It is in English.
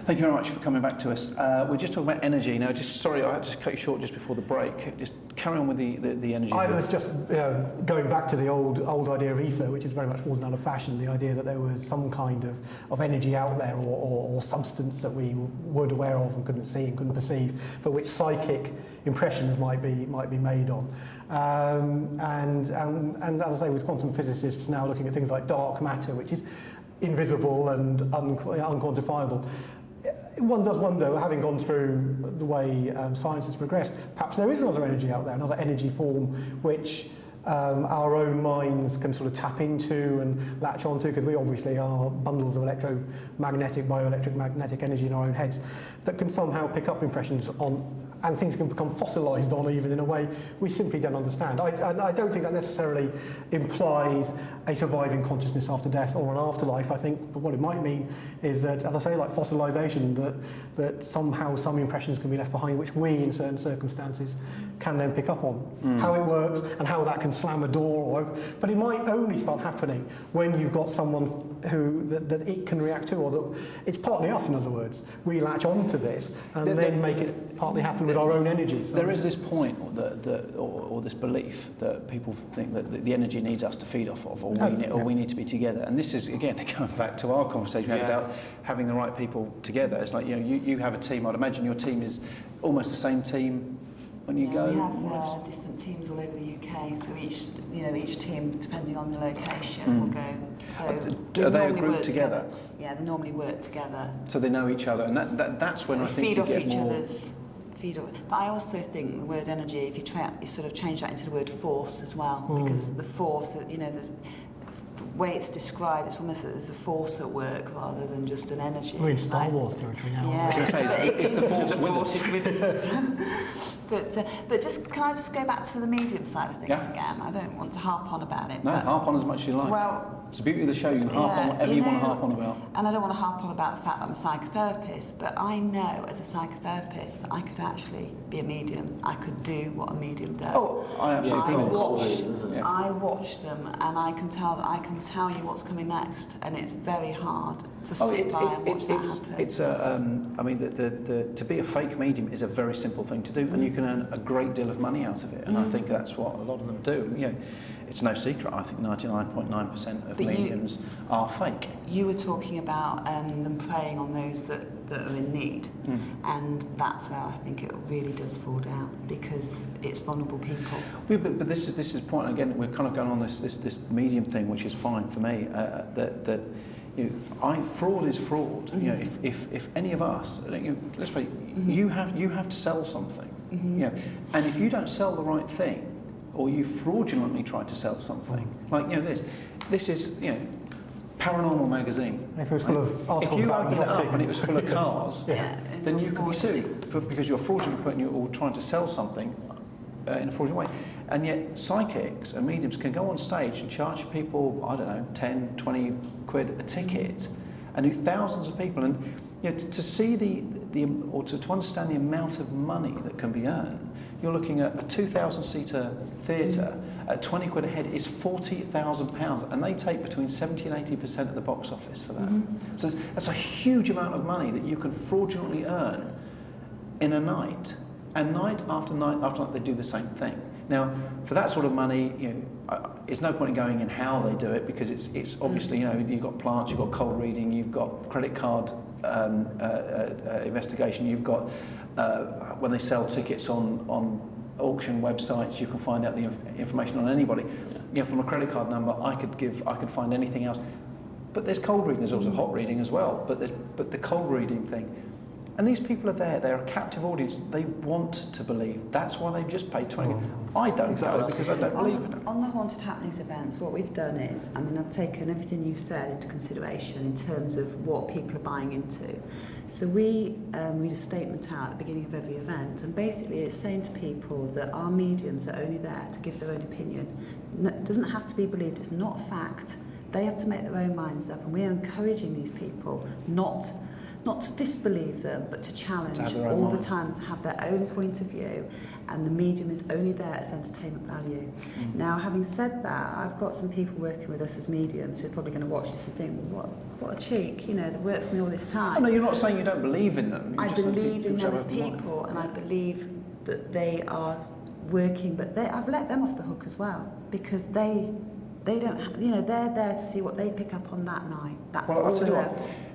Thank you very much for coming back to us. We're just talking about energy now. Just sorry, I had to cut you short just before the break. Just carry on with the energy. I was just going back to the old idea of ether, which has very much fallen out of fashion. The idea that there was some kind of energy out there, or substance that we weren't aware of and couldn't see and couldn't perceive, but which psychic impressions might be made on. And as I say, with quantum physicists now looking at things like dark matter, which is invisible and unquantifiable. One does wonder, having gone through the way science has progressed, perhaps there is another energy out there, another energy form which our own minds can sort of tap into and latch onto, because we obviously are bundles of electromagnetic, bioelectric magnetic energy in our own heads that can somehow pick up impressions on, and things can become fossilised on even in a way we simply don't understand. I don't think that necessarily implies a surviving consciousness after death or an afterlife. I think what it might mean is that, as I say, like fossilisation, that somehow some impressions can be left behind which we, in certain circumstances, can then pick up on. How it works and how that can slam a door, but it might only start happening when you've got someone who that it can react to, or that it's partly us, in other words. We latch on to this and then make it partly happen with our own energy. So there is this point, or this belief that people think that the energy needs us to feed off of, or we need to be together. And this is, again, coming back to our conversation we had about having the right people together. It's like, you have a team. I'd imagine your team is almost the same team when you go. We have different teams all over the UK. So each team, depending on the location, will go. So are they a group together? Yeah, they normally work together. So they know each other, and that's when I think feed you off get each more. other's. But I also think the word energy, if you sort of change that into the word force as well, because the force, the way it's described, it's almost that there's a force at work rather than just an energy. We're in Star Wars territory now. Yeah, it's the force with us. But can I just go back to the medium side of things again? I don't want to harp on about it. No, harp on as much as you like. Well, it's the beauty of the show. You can harp on whatever you want to harp on about. And I don't want to harp on about the fact that I'm a psychotherapist, but I know as a psychotherapist that I could actually be a medium. I could do what a medium does. Oh, I absolutely I watch them, and I can tell you what's coming next, and it's very hard to sit by and watch that happen. It's I mean, to be a fake medium is a very simple thing to do, and you can earn a great deal of money out of it. And I think that's what a lot of them do. It's no secret. I think 99.9% of mediums are fake. You were talking about them preying on those that are in need, and that's where I think it really does fall down, because it's vulnerable people. But this is the point again. We're kind of going on this medium thing, which is fine for me. Fraud is fraud. If any of us, let's face it, you have to sell something. And if you don't sell the right thing, or you fraudulently try to sell something, like this is Paranormal magazine. If it was full of articles about yachting, yachting and it was full of cars, then you can be sued because you're fraudulently putting or trying to sell something in a fraudulent way. And yet psychics and mediums can go on stage and charge people, I don't know, 10, 20 quid a ticket, and do thousands of people. And to see to understand the amount of money that can be earned, you're looking at a 2,000-seater theatre at 20 quid a head is £40,000, and they take between 70 and 80% of the box office for that. So that's a huge amount of money that you can fraudulently earn in a night, and night after night after night they do the same thing. Now, for that sort of money, there's no point in going in how they do it, because it's obviously, you've got plants, you've got cold reading, you've got credit card investigation, you've got when they sell tickets on auction websites, you can find out the information on anybody. From a credit card number, I could find anything else. But there's cold reading. There's also hot reading as well. But the cold reading thing, and these people are there. They're a captive audience. They want to believe. That's why they've just paid 20. I don't go because I don't believe in it. On the Haunted Happenings events, what we've done is, I've taken everything you've said into consideration in terms of what people are buying into. So we read a statement out at the beginning of every event, and basically it's saying to people that our mediums are only there to give their own opinion. It doesn't have to be believed. It's not fact. They have to make their own minds up, and we are encouraging these people not not to disbelieve them, but to challenge to all the time, to have their own point of view, and the medium is only there as entertainment value. Now, having said that, I've got some people working with us as mediums who are probably going to watch this and think, well, what a cheek, you know, they've worked for me all this time. Oh, no, you're not saying you don't believe in them. I believe in them as people, and I believe that they are working, but I've let them off the hook as well, because they don't, you know, they're there to see what they pick up on that night. That's well, all I'll tell you they're what, there for.